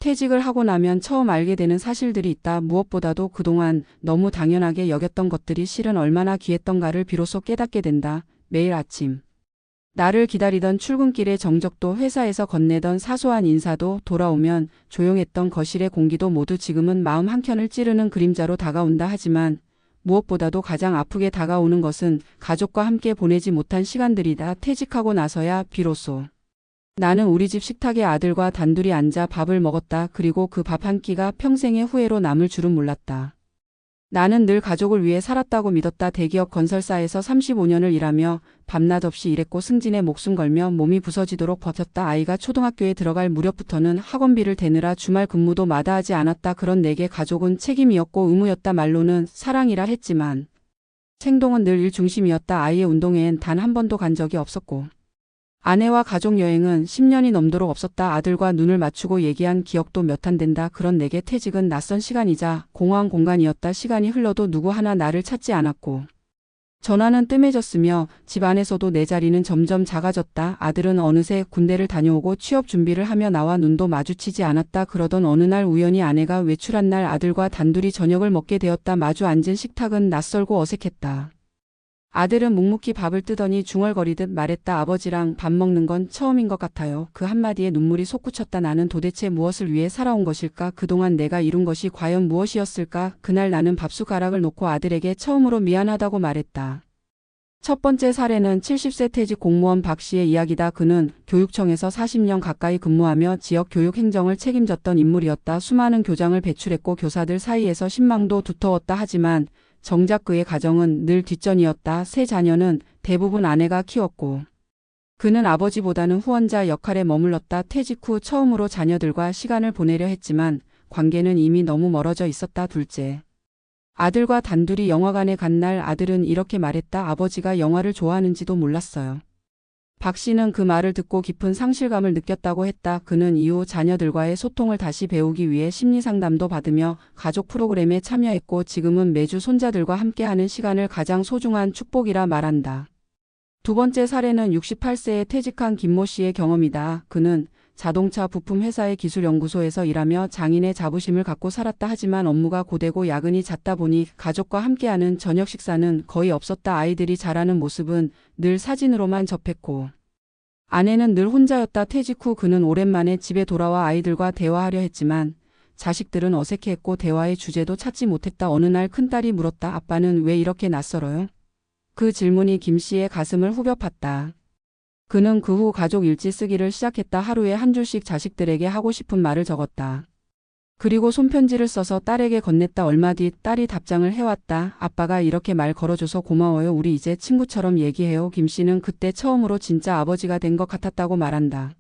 퇴직을 하고 나면 처음 알게 되는 사실들이 있다. 무엇보다도 그동안 너무 당연하게 여겼던 것들이 실은 얼마나 귀했던가를 비로소 깨닫게 된다. 매일 아침 나를 기다리던 출근길의 정적도 회사에서 건네던 사소한 인사도 돌아오면 조용했던 거실의 공기도 모두 지금은 마음 한켠을 찌르는 그림자로 다가온다. 하지만 무엇보다도 가장 아프게 다가오는 것은 가족과 함께 보내지 못한 시간들이다. 퇴직하고 나서야 비로소 나는 우리 집 식탁에 아들과 단둘이 앉아 밥을 먹었다. 그리고 그 밥 한 끼가 평생의 후회로 남을 줄은 몰랐다. 나는 늘 가족을 위해 살았다고 믿었다. 대기업 건설사에서 35년을 일하며 밤낮 없이 일했고 승진에 목숨 걸며 몸이 부서지도록 버텼다. 아이가 초등학교에 들어갈 무렵부터는 학원비를 대느라 주말 근무도 마다하지 않았다. 그런 내게 가족은 책임이었고 의무였다. 말로는 사랑이라 했지만 행동은 늘 일 중심이었다. 아이의 운동회엔 단 한 번도 간 적이 없었고 아내와 가족 여행은 10년이 넘도록 없었다. 아들과 눈을 맞추고 얘기한 기억도 몇 안 된다. 그런 내게 퇴직은 낯선 시간이자 공허한 공간이었다. 시간이 흘러도 누구 하나 나를 찾지 않았고 전화는 뜸해졌으며 집 안에서도 내 자리는 점점 작아졌다. 아들은 어느새 군대를 다녀오고 취업 준비를 하며 나와 눈도 마주치지 않았다. 그러던 어느 날 우연히 아내가 외출한 날 아들과 단둘이 저녁을 먹게 되었다. 마주 앉은 식탁은 낯설고 어색했다. 아들은 묵묵히 밥을 뜨더니 중얼거리듯 말했다. 아버지랑 밥 먹는 건 처음인 것 같아요. 그 한마디에 눈물이 솟구쳤다. 나는 도대체 무엇을 위해 살아온 것일까? 그동안 내가 이룬 것이 과연 무엇이었을까? 그날 나는 밥숟가락을 놓고 아들에게 처음으로 미안하다고 말했다. 첫 번째 사례는 70세 퇴직 공무원 박 씨의 이야기다. 그는 교육청에서 40년 가까이 근무하며 지역 교육 행정을 책임졌던 인물이었다. 수많은 교장을 배출했고 교사들 사이에서 신망도 두터웠다. 하지만 정작 그의 가정은 늘 뒷전이었다. 세 자녀는 대부분 아내가 키웠고 그는 아버지보다는 후원자 역할에 머물렀다. 퇴직 후 처음으로 자녀들과 시간을 보내려 했지만 관계는 이미 너무 멀어져 있었다. 둘째, 아들과 단둘이 영화관에 간 날 아들은 이렇게 말했다. 아버지가 영화를 좋아하는지도 몰랐어요. 박 씨는 그 말을 듣고 깊은 상실감을 느꼈다고 했다. 그는 이후 자녀들과의 소통을 다시 배우기 위해 심리상담도 받으며 가족 프로그램에 참여했고 지금은 매주 손자들과 함께하는 시간을 가장 소중한 축복이라 말한다. 두 번째 사례는 68세에 퇴직한 김모 씨의 경험이다. 그는 자동차 부품 회사의 기술연구소에서 일하며 장인의 자부심을 갖고 살았다. 하지만 업무가 고되고 야근이 잦다 보니 가족과 함께하는 저녁 식사는 거의 없었다. 아이들이 자라는 모습은 늘 사진으로만 접했고 아내는 늘 혼자였다. 퇴직 후 그는 오랜만에 집에 돌아와 아이들과 대화하려 했지만 자식들은 어색해했고 대화의 주제도 찾지 못했다. 어느 날 큰딸이 물었다. 아빠는 왜 이렇게 낯설어요? 그 질문이 김 씨의 가슴을 후벼 팠다. 그는 그 후 가족 일지 쓰기를 시작했다. 하루에 한 줄씩 자식들에게 하고 싶은 말을 적었다. 그리고 손편지를 써서 딸에게 건넸다. 얼마 뒤 딸이 답장을 해왔다. 아빠가 이렇게 말 걸어줘서 고마워요. 우리 이제 친구처럼 얘기해요. 김 씨는 그때 처음으로 진짜 아버지가 된 것 같았다고 말한다.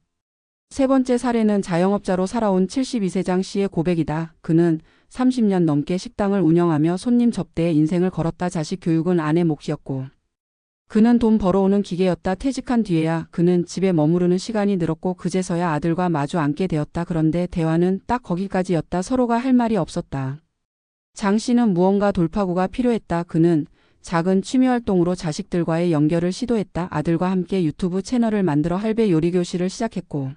세 번째 사례는 자영업자로 살아온 72세 장 씨의 고백이다. 그는 30년 넘게 식당을 운영하며 손님 접대에 인생을 걸었다. 자식 교육은 아내 몫이었고 그는 돈 벌어오는 기계였다. 퇴직한 뒤에야 그는 집에 머무르는 시간이 늘었고 그제서야 아들과 마주 앉게 되었다. 그런데 대화는 딱 거기까지였다. 서로가 할 말이 없었다. 장 씨는 무언가 돌파구가 필요했다. 그는 작은 취미활동으로 자식들과의 연결을 시도했다. 아들과 함께 유튜브 채널을 만들어 할배 요리교실을 시작했고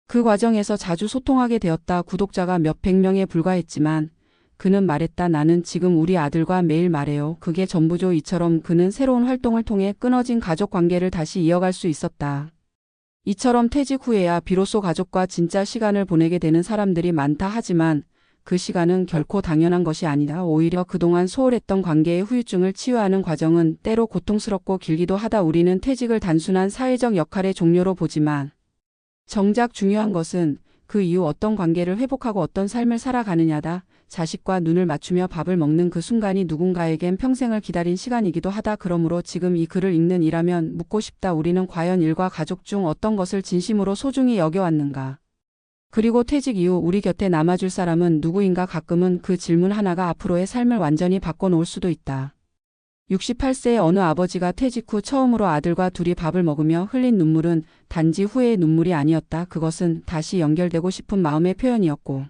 그 과정에서 자주 소통하게 되었다. 구독자가 몇백 명에 불과했지만 그는 말했다. 나는 지금 우리 아들과 매일 말해요. 그게 전부죠. 이처럼 그는 새로운 활동을 통해 끊어진 가족 관계를 다시 이어갈 수 있었다. 이처럼 퇴직 후에야 비로소 가족과 진짜 시간을 보내게 되는 사람들이 많다. 하지만 그 시간은 결코 당연한 것이 아니다. 오히려 그동안 소홀했던 관계의 후유증을 치유하는 과정은 때로 고통스럽고 길기도 하다. 우리는 퇴직을 단순한 사회적 역할의 종료로 보지만 정작 중요한 것은 그 이후 어떤 관계를 회복하고 어떤 삶을 살아가느냐다. 자식과 눈을 맞추며 밥을 먹는 그 순간이 누군가에겐 평생을 기다린 시간이기도 하다. 그러므로 지금 이 글을 읽는 이라면 묻고 싶다. 우리는 과연 일과 가족 중 어떤 것을 진심으로 소중히 여겨왔는가? 그리고 퇴직 이후 우리 곁에 남아줄 사람은 누구인가? 가끔은 그 질문 하나가 앞으로의 삶을 완전히 바꿔놓을 수도 있다. 68세의 어느 아버지가 퇴직 후 처음으로 아들과 둘이 밥을 먹으며 흘린 눈물은 단지 후회의 눈물이 아니었다. 그것은 다시 연결되고 싶은 마음의 표현이었고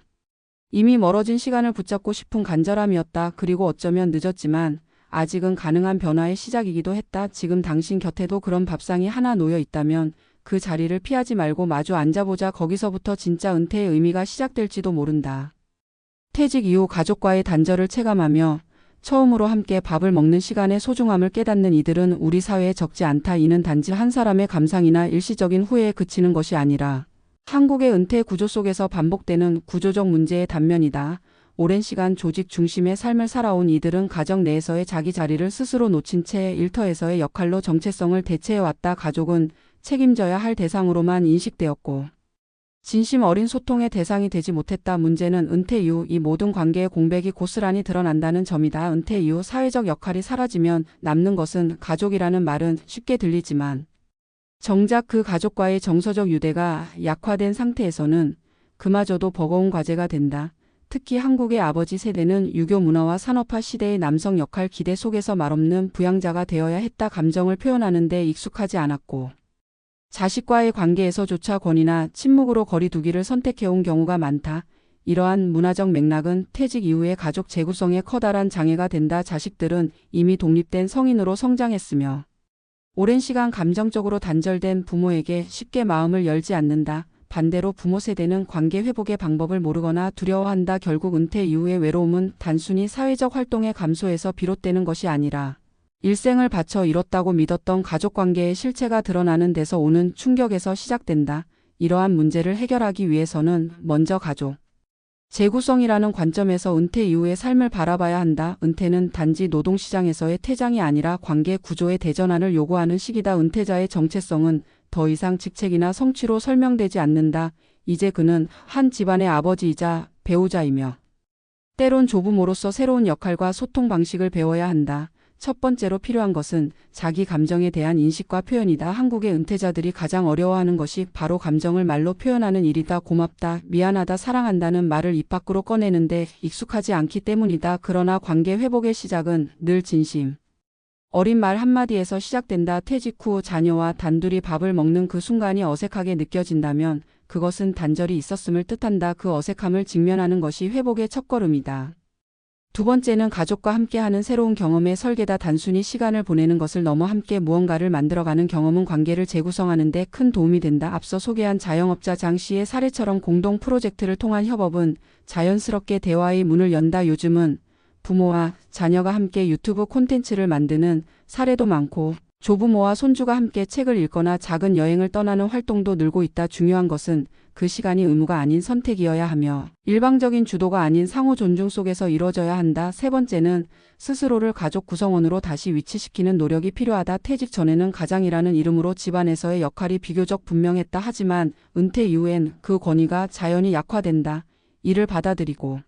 이미 멀어진 시간을 붙잡고 싶은 간절함이었다. 그리고 어쩌면 늦었지만 아직은 가능한 변화의 시작이기도 했다. 지금 당신 곁에도 그런 밥상이 하나 놓여 있다면 그 자리를 피하지 말고 마주 앉아보자. 거기서부터 진짜 은퇴의 의미가 시작될지도 모른다. 퇴직 이후 가족과의 단절을 체감하며 처음으로 함께 밥을 먹는 시간의 소중함을 깨닫는 이들은 우리 사회에 적지 않다. 이는 단지 한 사람의 감상이나 일시적인 후회에 그치는 것이 아니라 한국의 은퇴 구조 속에서 반복되는 구조적 문제의 단면이다. 오랜 시간 조직 중심의 삶을 살아온 이들은 가정 내에서의 자기 자리를 스스로 놓친 채 일터에서의 역할로 정체성을 대체해왔다. 가족은 책임져야 할 대상으로만 인식되었고 진심 어린 소통의 대상이 되지 못했다. 문제는 은퇴 이후 이 모든 관계의 공백이 고스란히 드러난다는 점이다. 은퇴 이후 사회적 역할이 사라지면 남는 것은 가족이라는 말은 쉽게 들리지만 정작 그 가족과의 정서적 유대가 약화된 상태에서는 그마저도 버거운 과제가 된다. 특히 한국의 아버지 세대는 유교 문화와 산업화 시대의 남성 역할 기대 속에서 말없는 부양자가 되어야 했다. 감정을 표현하는 데 익숙하지 않았고 자식과의 관계에서조차 권위나 침묵으로 거리 두기를 선택해온 경우가 많다. 이러한 문화적 맥락은 퇴직 이후의 가족 재구성에 커다란 장애가 된다. 자식들은 이미 독립된 성인으로 성장했으며 오랜 시간 감정적으로 단절된 부모에게 쉽게 마음을 열지 않는다. 반대로 부모 세대는 관계 회복의 방법을 모르거나 두려워한다. 결국 은퇴 이후의 외로움은 단순히 사회적 활동의 감소에서 비롯되는 것이 아니라 일생을 바쳐 이뤘다고 믿었던 가족관계의 실체가 드러나는 데서 오는 충격에서 시작된다. 이러한 문제를 해결하기 위해서는 먼저 가족 재구성이라는 관점에서 은퇴 이후의 삶을 바라봐야 한다. 은퇴는 단지 노동시장에서의 퇴장이 아니라 관계 구조의 대전환을 요구하는 시기다. 은퇴자의 정체성은 더 이상 직책이나 성취로 설명되지 않는다. 이제 그는 한 집안의 아버지이자 배우자이며 때론 조부모로서 새로운 역할과 소통 방식을 배워야 한다. 첫 번째로 필요한 것은 자기 감정에 대한 인식과 표현이다. 한국의 은퇴자들이 가장 어려워하는 것이 바로 감정을 말로 표현하는 일이다. 고맙다, 미안하다, 사랑한다는 말을 입 밖으로 꺼내는데 익숙하지 않기 때문이다. 그러나 관계 회복의 시작은 늘 진심 어린 말 한마디에서 시작된다. 퇴직 후 자녀와 단둘이 밥을 먹는 그 순간이 어색하게 느껴진다면 그것은 단절이 있었음을 뜻한다. 그 어색함을 직면하는 것이 회복의 첫걸음이다. 두 번째는 가족과 함께하는 새로운 경험의 설계다. 단순히 시간을 보내는 것을 넘어 함께 무언가를 만들어가는 경험은 관계를 재구성하는 데 큰 도움이 된다. 앞서 소개한 자영업자 장 씨의 사례처럼 공동 프로젝트를 통한 협업은 자연스럽게 대화의 문을 연다. 요즘은 부모와 자녀가 함께 유튜브 콘텐츠를 만드는 사례도 많고 조부모와 손주가 함께 책을 읽거나 작은 여행을 떠나는 활동도 늘고 있다. 중요한 것은 그 시간이 의무가 아닌 선택이어야 하며 일방적인 주도가 아닌 상호 존중 속에서 이루어져야 한다. 세 번째는 스스로를 가족 구성원으로 다시 위치시키는 노력이 필요하다. 퇴직 전에는 가장이라는 이름으로 집안에서의 역할이 비교적 분명했다. 하지만 은퇴 이후엔 그 권위가 자연히 약화된다. 이를 받아들이고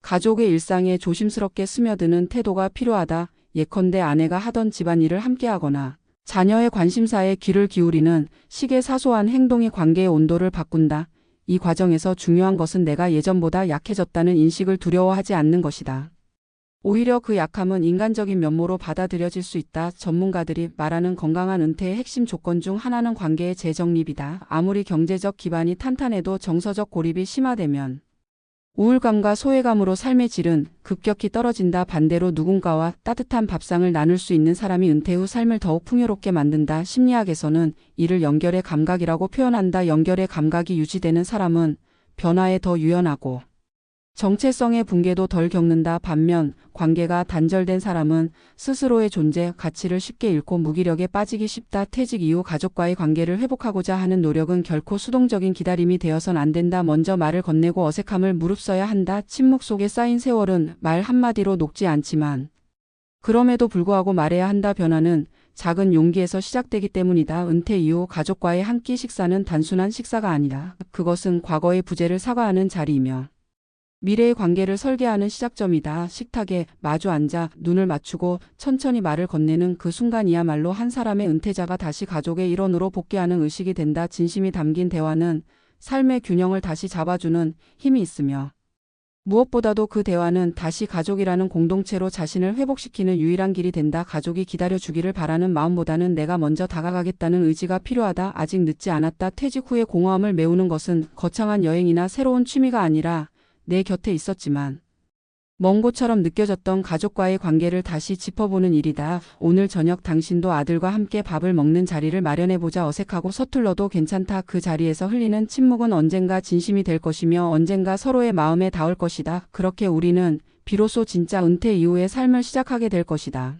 가족의 일상에 조심스럽게 스며드는 태도가 필요하다. 예컨대 아내가 하던 집안일을 함께하거나 자녀의 관심사에 귀를 기울이는 식의 사소한 행동이 관계의 온도를 바꾼다. 이 과정에서 중요한 것은 내가 예전보다 약해졌다는 인식을 두려워하지 않는 것이다. 오히려 그 약함은 인간적인 면모로 받아들여질 수 있다. 전문가들이 말하는 건강한 은퇴의 핵심 조건 중 하나는 관계의 재정립이다. 아무리 경제적 기반이 탄탄해도 정서적 고립이 심화되면 우울감과 소외감으로 삶의 질은 급격히 떨어진다. 반대로 누군가와 따뜻한 밥상을 나눌 수 있는 사람이 은퇴 후 삶을 더욱 풍요롭게 만든다. 심리학에서는 이를 연결의 감각이라고 표현한다. 연결의 감각이 유지되는 사람은 변화에 더 유연하고 정체성의 붕괴도 덜 겪는다. 반면 관계가 단절된 사람은 스스로의 존재, 가치를 쉽게 잃고 무기력에 빠지기 쉽다. 퇴직 이후 가족과의 관계를 회복하고자 하는 노력은 결코 수동적인 기다림이 되어선 안 된다. 먼저 말을 건네고 어색함을 무릅써야 한다. 침묵 속에 쌓인 세월은 말 한마디로 녹지 않지만 그럼에도 불구하고 말해야 한다. 변화는 작은 용기에서 시작되기 때문이다. 은퇴 이후 가족과의 한 끼 식사는 단순한 식사가 아니라 그것은 과거의 부재를 사과하는 자리이며 미래의 관계를 설계하는 시작점이다. 식탁에 마주 앉아 눈을 맞추고 천천히 말을 건네는 그 순간이야말로 한 사람의 은퇴자가 다시 가족의 일원으로 복귀하는 의식이 된다. 진심이 담긴 대화는 삶의 균형을 다시 잡아주는 힘이 있으며 무엇보다도 그 대화는 다시 가족이라는 공동체로 자신을 회복시키는 유일한 길이 된다. 가족이 기다려주기를 바라는 마음보다는 내가 먼저 다가가겠다는 의지가 필요하다. 아직 늦지 않았다. 퇴직 후의 공허함을 메우는 것은 거창한 여행이나 새로운 취미가 아니라 내 곁에 있었지만 먼 곳처럼 느껴졌던 가족과의 관계를 다시 짚어보는 일이다. 오늘 저녁 당신도 아들과 함께 밥을 먹는 자리를 마련해보자. 어색하고 서툴러도 괜찮다. 그 자리에서 흘리는 침묵은 언젠가 진심이 될 것이며 언젠가 서로의 마음에 닿을 것이다. 그렇게 우리는 비로소 진짜 은퇴 이후의 삶을 시작하게 될 것이다.